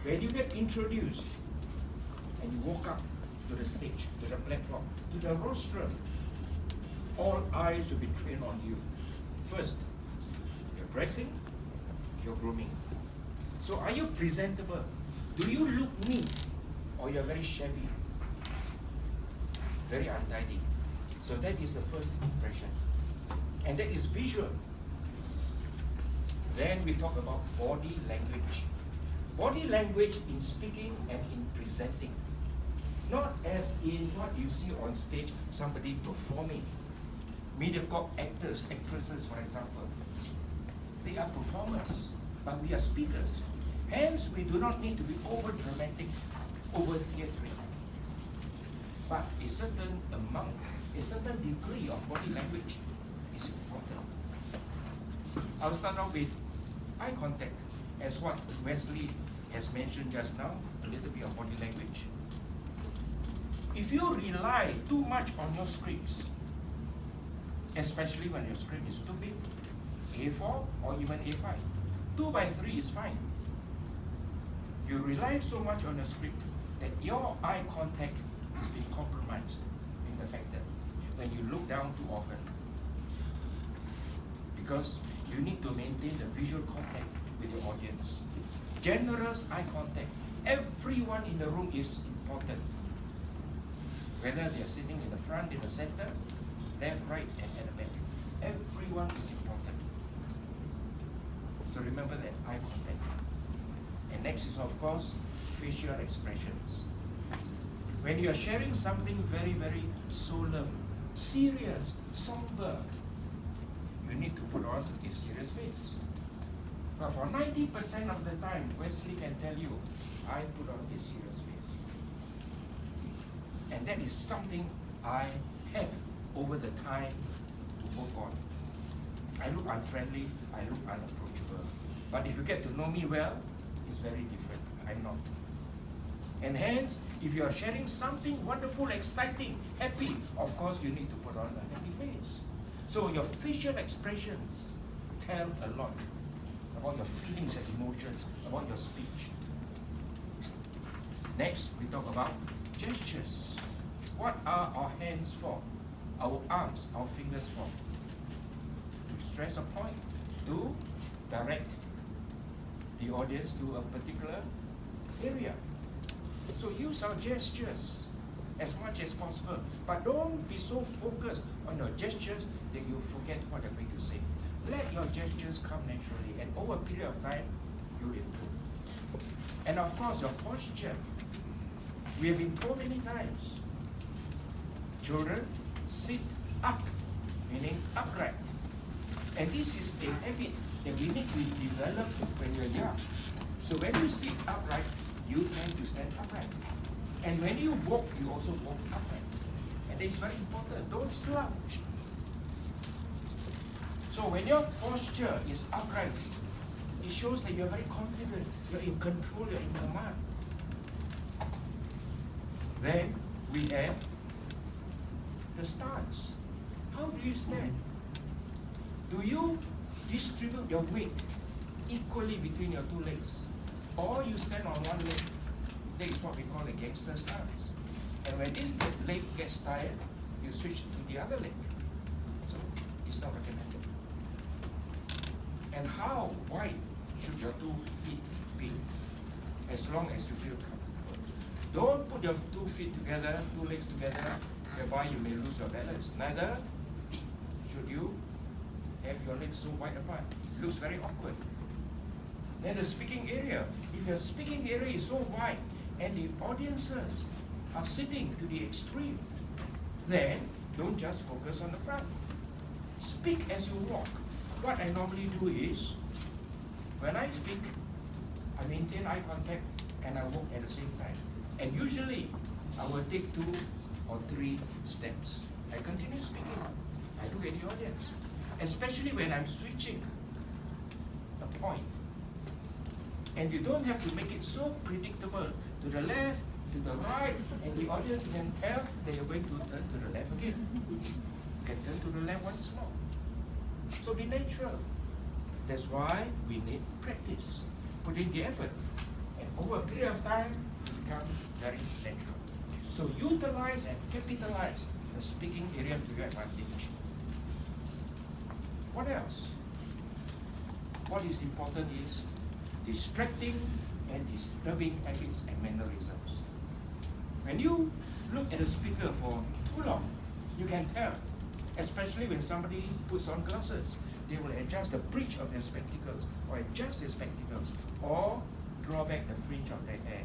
When you get introduced and you walk up to the stage, to the platform, to the rostrum, all eyes will be trained on you. First, your dressing, your grooming. So are you presentable? Do you look neat? Or you're very shabby? Very untidy? So that is the first impression. And that is visual. Then we talk about body language. Body language in speaking and in presenting. Not as in what you see on stage, somebody performing. Mediacorp actors, actresses, for example. They are performers, but we are speakers. Hence, we do not need to be over-dramatic, over-theatric. But a certain amount, a certain degree of body language is important. I'll start off with eye contact, as what Wesley has mentioned just now, a little bit of body language. If you rely too much on your scripts, especially when your script is too big, A4 or even A5, 2 by 3 is fine. You rely so much on the script that your eye contact is being compromised, being affected when you look down too often. Because you need to maintain the visual contact with your audience. Generous eye contact. Everyone in the room is important. Whether they are sitting in the front, in the center, left, right, and at the back. Everyone is important. So remember that eye contact. And next is, of course, facial expressions. When you are sharing something very, very solemn, serious, somber, you need to put on a serious face. But for 90% of the time, Wesley can tell you, I put on a serious face. And that is something I have over the time to work on. I look unfriendly, I look unapproachable. But if you get to know me well, it's very different. I'm not. And hence, if you are sharing something wonderful, exciting, happy, of course you need to put on a happy face. So your facial expressions tell a lot about your feelings and emotions, about your speech. Next, we talk about gestures. What are our hands for? Our arms, our fingers for? To stress a point, to direct the audience to a particular area. So use our gestures as much as possible. But don't be so focused on your gestures that you forget what you're going to say. Let your gestures come naturally, and over a period of time, you'll improve. And of course, your posture. We have been told many times, children sit up, meaning upright. And this is a habit that we need to develop when you're young. So when you sit upright, you tend to stand upright. And when you walk, you also walk upright. And it's very important. Don't slouch. So when your posture is upright, it shows that you're very confident, you're in control, you're in command. Then we have the stance. How do you stand? Do you distribute your weight equally between your two legs? Or you stand on one leg? That is what we call a gangster stance. And when this leg gets tired, you switch to the other leg. So it's not recommended. And how wide should your 2 feet be? As long as you feel comfortable. Don't put your 2 feet together, 2 legs together, whereby you may lose your balance. Neither should you have your legs so wide apart. It looks very awkward. Then the speaking area. If your speaking area is so wide and the audiences are sitting to the extreme, then don't just focus on the front. Speak as you walk. What I normally do is, when I speak, I maintain eye contact and I walk at the same time. And usually, I will take 2 or 3 steps. I continue speaking. I look at the audience. Especially when I'm switching a point. And you don't have to make it so predictable to the left, to the right, and the audience can tell that you're going to turn to the left again. You can turn to the left once more. So be natural. That's why we need practice. Put in the effort. And over a period of time, become very natural. So utilize and capitalize the speaking area to your advantage. What else? What is important is distracting and disturbing habits and mannerisms. When you look at a speaker for too long, you can tell, especially when somebody puts on glasses. They will adjust the bridge of their spectacles, or adjust their spectacles, or draw back the fringe of their hair.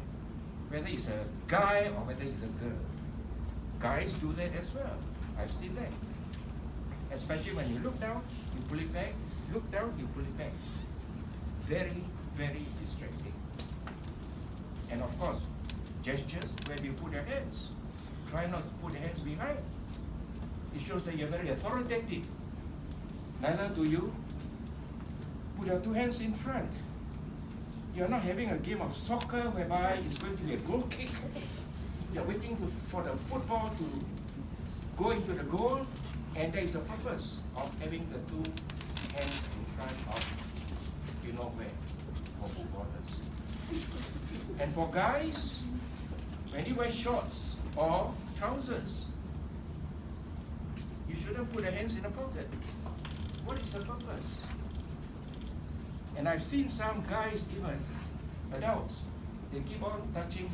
Whether it's a guy or whether it's a girl. Guys do that as well. I've seen that. Especially when you look down, you pull it back. Look down, you pull it back. Very, very distracting. And of course, gestures, where do you put your hands? Try not to put your hands behind. It shows that you're very authoritative. Neither do you put your two hands in front. You're not having a game of soccer whereby it's going to be a goal kick. You're waiting for the football to go into the goal, and there is a purpose of having the two hands in front of you know where, for footballers. And for guys, when you wear shorts or trousers, you shouldn't put your hands in the pocket. What is the purpose? And I've seen some guys, even adults, they keep on touching their